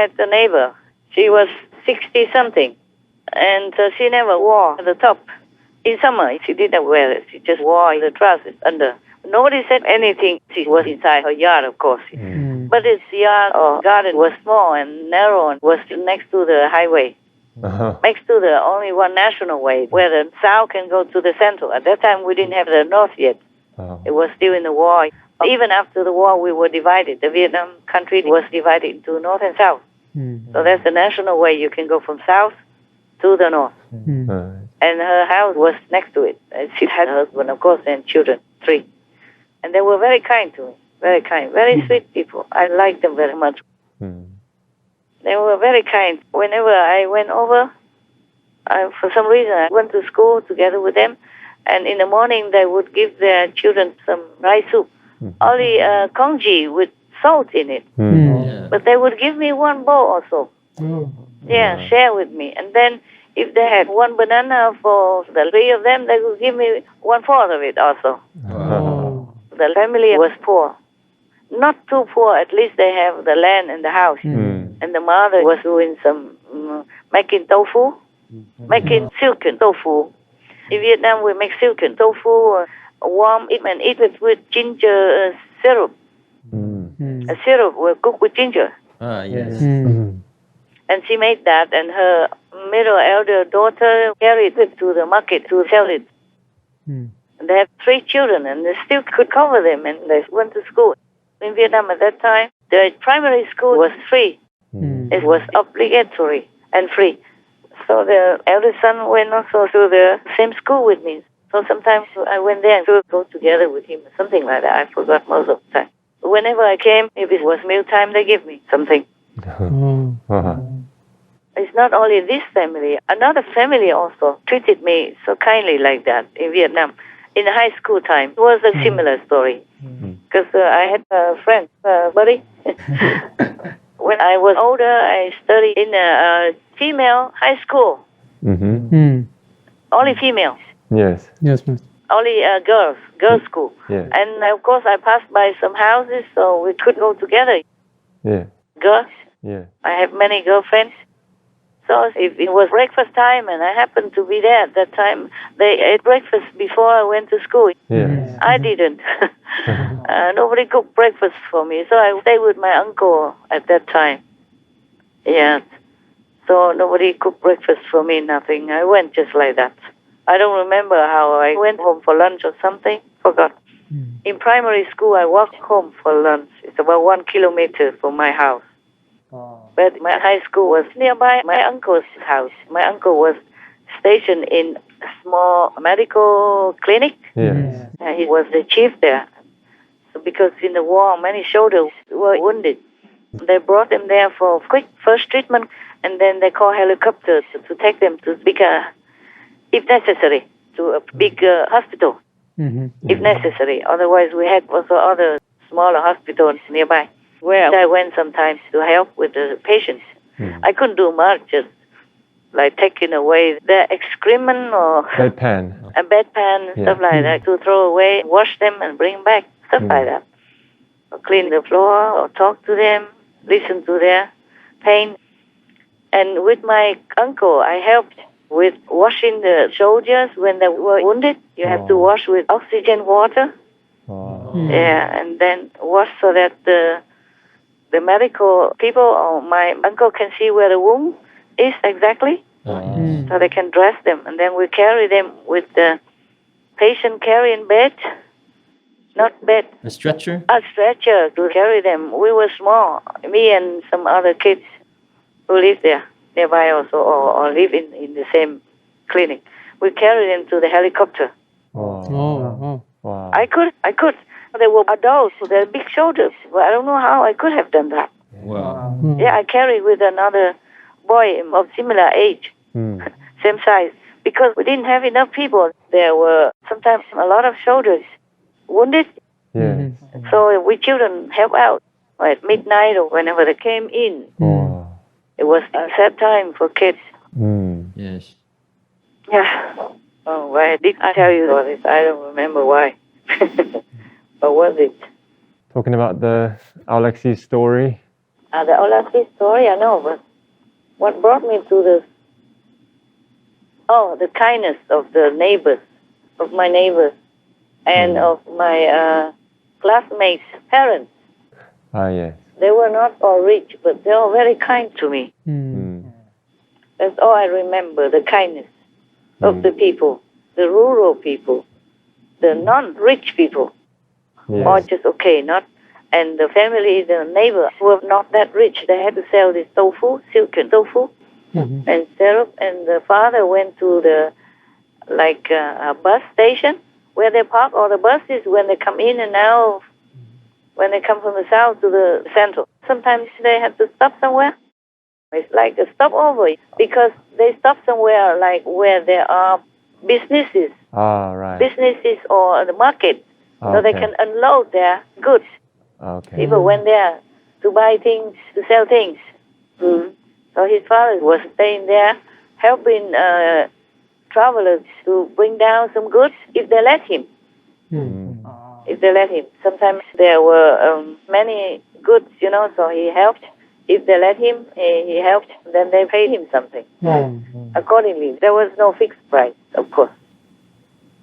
had a neighbor. She was 60-something, and she never wore the top. In summer, she didn't wear it. She just wore the trousers under. Nobody said anything. She was inside her yard, of course. But this yard or garden was small and narrow and was next to the highway. Next to the only one national way where the south can go to the central. At that time, we didn't have the north yet. It was still in the war. Even after the war, we were divided. The Vietnam country was divided into north and south. So that's the national way. You can go from south to the north. And her house was next to it. And she had a husband, of course, and children, 3. And they were very kind to me. Very kind. Very sweet people. I liked them very much. They were very kind. Whenever I went over, for some reason, I went to school together with them. And in the morning, they would give their children some rice soup. Only congee with salt in it. But they would give me one bowl also. Share with me. And then if they had one banana for the 3 of them, they would give me 1/4 of it also. The family was poor. Not too poor. At least they have the land and the house. And the mother was doing some making tofu, making silken tofu. In Vietnam, we make silken tofu, warm it and eat it with ginger syrup. A syrup we cook with ginger. Yes. And she made that, and her middle elder daughter carried it to the market to sell it. And they had 3 children, and they still could cover them, and they went to school. In Vietnam at that time, the primary school was free. It was obligatory and free. So the eldest son went also to the same school with me. So sometimes I went there and go together with him, something like that. I forgot most of the time. Whenever I came, if it was meal time, they give me something. It's not only this family. Another family also treated me so kindly like that in Vietnam. In high school time, it was a similar story. Because I had a friend, buddy. When I was older, I studied in a female high school. Only females. Yes. Only girls school. Yes. And of course, I passed by some houses, so we could go together. Girls. I have many girlfriends. So if it was breakfast time and I happened to be there at that time, they ate breakfast before I went to school. I didn't. Nobody cooked breakfast for me, so I stayed with my uncle at that time. So nobody cooked breakfast for me, nothing. I went just like that. I don't remember how I went home for lunch or something. Forgot. In primary school, I walked home for lunch. It's about 1 kilometer from my house. But my high school was nearby my uncle's house. My uncle was stationed in a small medical clinic. And he was the chief there. So because in the war, many soldiers were wounded. They brought them there for quick first treatment, and then they called helicopters to take them to bigger, if necessary, to a bigger hospital, if necessary. Otherwise, we had also other smaller hospitals nearby, where I went sometimes to help with the patients. I couldn't do much, just like taking away their excrement or bedpan, stuff like that, to throw away, wash them and bring back, stuff like that. Or clean the floor or talk to them, listen to their pain. And with my uncle, I helped with washing the soldiers when they were wounded. You have to wash with oxygen water. And then wash so that the medical people or my uncle can see where the wound is exactly. So they can dress them. And then we carry them with the patient carrying bed. Not bed. A stretcher? A stretcher to carry them. We were small, me and some other kids who live there nearby also, or live in the same clinic. We carried them to the helicopter. I could. They were adults, so they had big shoulders. But I don't know how I could have done that. I carried with another boy of similar age, same size, because we didn't have enough people. There were sometimes a lot of soldiers wounded. So we children help out at midnight or whenever they came in. It was a sad time for kids. Yes. Oh, why did I tell you all this? I don't remember why. What was it? Talking about the Alexei's story. The Olaf's story, I know, but what brought me to this? Oh, the kindness of the neighbors, of my neighbors, and of my classmates' parents. Yes. They were not all rich, but they were very kind to me. That's all I remember, the kindness of the people, the rural people, the non-rich people, or just okay, not. And the family, the neighbor, were not that rich. They had to sell this tofu, silken tofu, and syrup. And the father went to the, a bus station where they park all the buses when they come in and out, when they come from the south to the central. Sometimes they have to stop somewhere. It's like a stopover because they stop somewhere like where there are businesses, businesses or the market, so they can unload their goods. People went there to buy things, to sell things. So his father was staying there, helping travelers to bring down some goods if they let him. If they let him. Sometimes there were many goods, so he helped. If they let him, he helped. Then they paid him something. Accordingly, there was no fixed price, of course.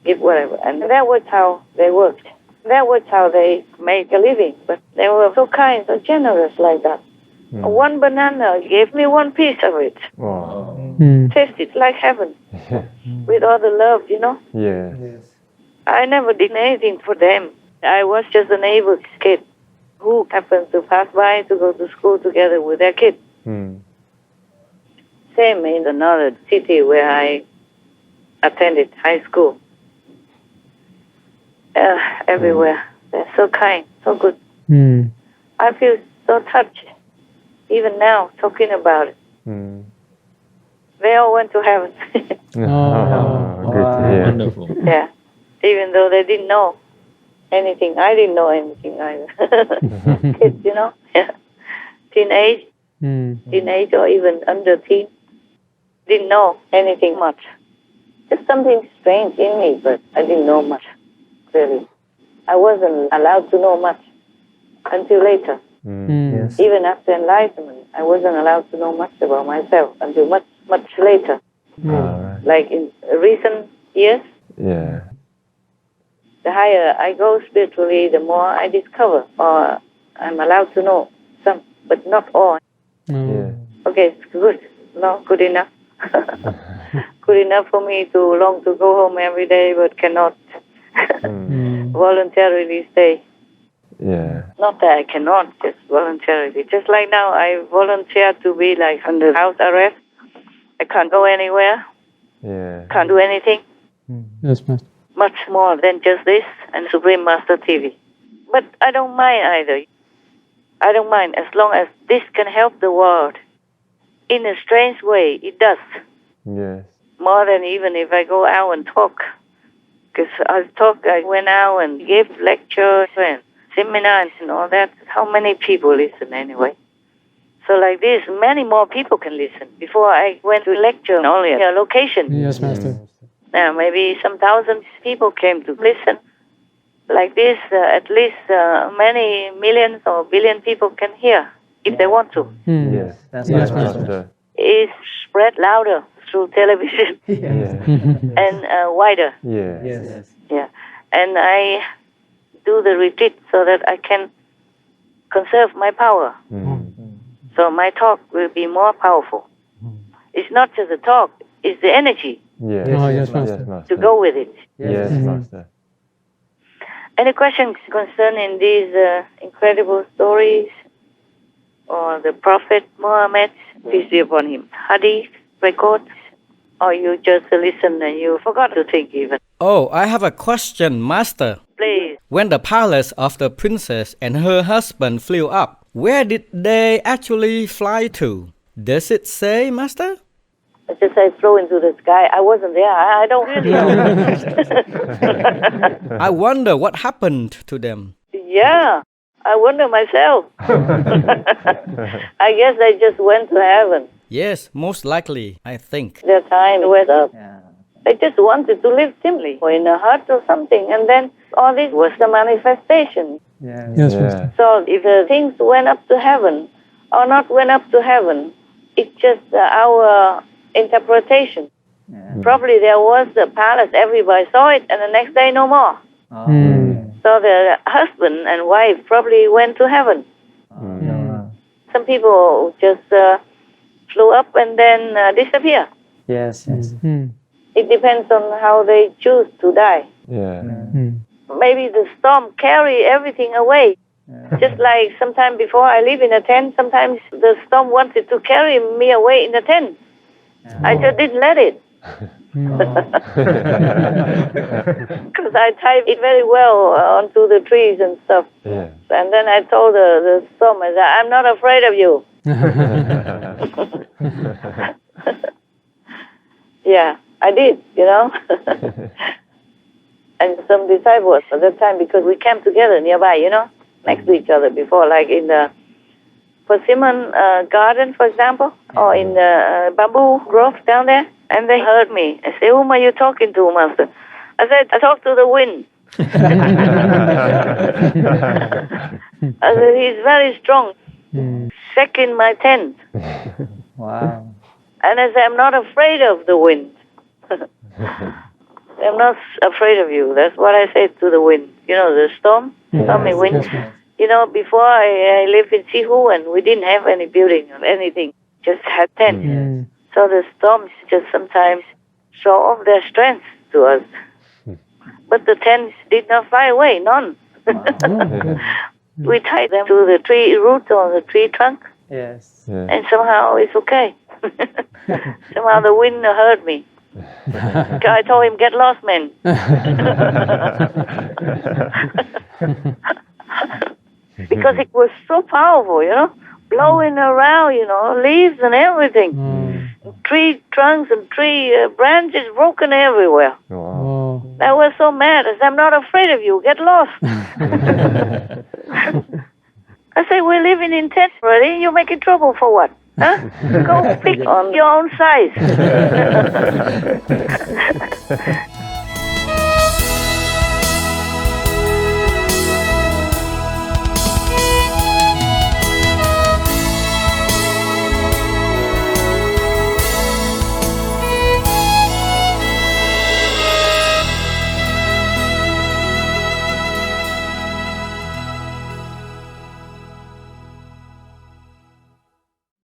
Give whatever. And that was how they worked. That was how they make a living. But they were so kind, so generous like that. One banana gave me one piece of it. Tasted like heaven. With all the love, Yes. I never did anything for them. I was just a neighbor's kid who happened to pass by to go to school together with their kid. Same in another city where I attended high school. Everywhere. They're so kind, so good. I feel so touched, even now, talking about it. They all went to heaven. Good to hear. Wonderful. Yeah, even though they didn't know anything. I didn't know anything either. Kids, yeah. Teenage or even under teen. Didn't know anything much. Just something strange in me, but I didn't know much. Really, I wasn't allowed to know much until later. Yes. Even after enlightenment, I wasn't allowed to know much about myself until much, much later. Like in recent years. Yeah. The higher I go spiritually, the more I discover, or I'm allowed to know some, but not all. Yeah. Okay, it's good. No, good enough. Good enough for me to long to go home every day, but cannot voluntarily stay. Yeah. Not that I cannot, just voluntarily. Just like now, I volunteer to be like under house arrest. I can't go anywhere. Yeah. Can't do anything. Yes, Master. Much more than just this and Supreme Master TV. But I don't mind either. I don't mind as long as this can help the world. In a strange way, it does. Yes. More than even if I go out and talk. Because I went out and gave lectures and seminars and all that. How many people listen anyway? So like this, many more people can listen. Before I went to lecture only at a location. Yes, Master. Now maybe some thousands of people came to listen. Like this, at least many millions or billion people can hear if they want to. Yes. Yes, Master. It's spread louder through television and wider. Yes. Yeah, and I do the retreat so that I can conserve my power. So my talk will be more powerful. It's not just a talk; it's the energy Yes. Yes, Master. Yes, Master. to go with it. Yes, Master. Any questions concerning these incredible stories or the Prophet Muhammad, peace be upon him, hadith, records, or you just listen and you forgot to think even? Oh, I have a question, Master. Please. When the palace of the princess and her husband flew up, where did they actually fly to? Does it say, Master? I just I flew into the sky. I wasn't there. I don't really know. I wonder what happened to them. Yeah, I wonder myself. I guess they just went to heaven. Yes, most likely, I think. Their time was up. They just wanted to live simply or in a hut or something. And then all this was the manifestation. Yes, Master. So if the things went up to heaven, or not went up to heaven. It's just our interpretation. Probably there was the palace, everybody saw it, and the next day no more. So the husband and wife probably went to heaven. Some people just flew up and then disappear. Yes. It depends on how they choose to die. Yeah. Maybe the storm carry everything away. Just like sometime before I live in a tent, sometimes the storm wanted to carry me away in the tent. I just didn't let it. Because I tied it very well onto the trees and stuff. Yeah. And then I told the storm, I said, I'm not afraid of you. Yeah, I did, And some disciples at that time, because we camped together nearby, next to each other before, like in the persimmon garden, for example, or in the bamboo grove down there. And they heard me. I said, whom are you talking to, Master? I said, I talk to the wind. I said, he's very strong. Second my tent. Wow. And I said, I'm not afraid of the wind. I'm not afraid of you. That's what I say to the wind. The storm, stormy wind. Before I lived in Sihu, and we didn't have any building or anything, just had tents. So the storms just sometimes show off their strength to us. But the tents did not fly away, none. We tied them to the tree root or the tree trunk. Yes. And somehow it's okay. Somehow the wind heard me. I told him, get lost, man. Because it was so powerful, blowing around, leaves and everything. Tree trunks and tree branches broken everywhere. Wow. I was so mad. I said, I'm not afraid of you. Get lost. I said, we're living in tents already. You're making trouble for what? Huh? Go pick on your own size.